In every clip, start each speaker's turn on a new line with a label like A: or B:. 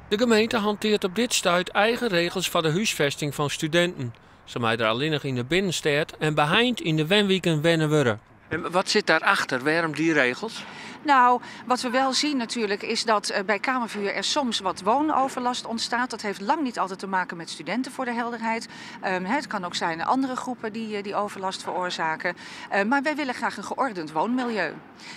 A: De gemeente hanteert op dit stuit eigen regels voor de huisvesting van studenten. Ze mij er alleen nog in de binnenstad en behind in de wenwijken wennen worden. En wat zit daarachter? Waarom die regels?
B: Nou, wat we wel zien natuurlijk is dat bij kamerverhuur er soms wat woonoverlast ontstaat. Dat heeft lang niet altijd te maken met studenten, voor de helderheid. Het kan ook zijn andere groepen die overlast veroorzaken. Maar wij willen graag een geordend woonmilieu.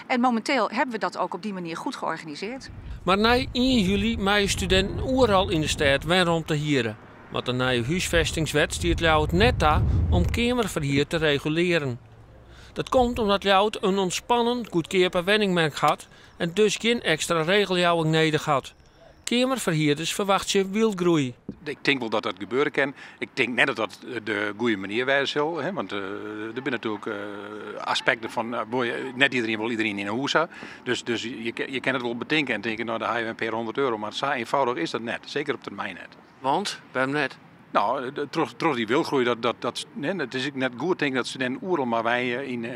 B: En momenteel hebben we dat ook op die manier goed georganiseerd.
A: Maar na 1 juli maaien studenten overal in de stad waarom te hieren. Want de nieuwe huisvestingswet stiert Ljouwert net aan om kamerverhuur te reguleren. Dat komt omdat Ljouwert een ontspannen, goedkope woningmarkt had en dus geen extra regeljouwing nodig had. Kamerverhuurders verwachten wildgroei.
C: Ik denk wel dat dat gebeuren kan. Ik denk net dat dat de goede manier wijzen zal. Want er zijn natuurlijk aspecten van, net iedereen wil iedereen in een huis hebben. Dus je kan het wel bedenken en denken, nou dan heb je een paar €100. Maar zo eenvoudig is dat net, zeker op termijn net.
A: Want? Waarom net?
C: Nou, trots die wilgroei, het is net goed denk dat studenten overal maar wij in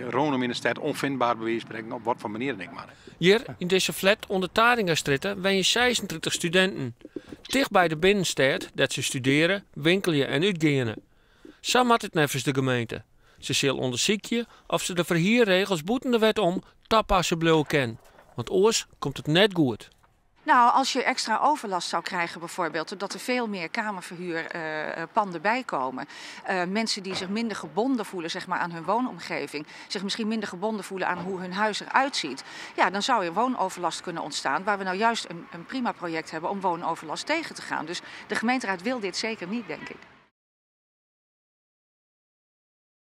C: Ronum in de stad onvindbaar bewijs spreken, op wat voor manier denk ik maar.
A: Hier in deze flat onder Taringastritten wen je 36 studenten. Dicht bij de binnenstad dat ze studeren, winkelen en uitgaan. Zo maakt het nevens de gemeente. Ze zullen onderzoeken of ze de verhuurregels boeten de wet om tappassen blijven kennen. Want oors komt het net goed.
B: Nou, als je extra overlast zou krijgen bijvoorbeeld, doordat er veel meer kamerverhuurpanden bijkomen. Mensen die zich minder gebonden voelen zeg maar, aan hun woonomgeving, zich misschien minder gebonden voelen aan hoe hun huis eruit ziet. Ja, dan zou er woonoverlast kunnen ontstaan, waar we nou juist een prima project hebben om woonoverlast tegen te gaan. Dus de gemeenteraad wil dit zeker niet, denk ik.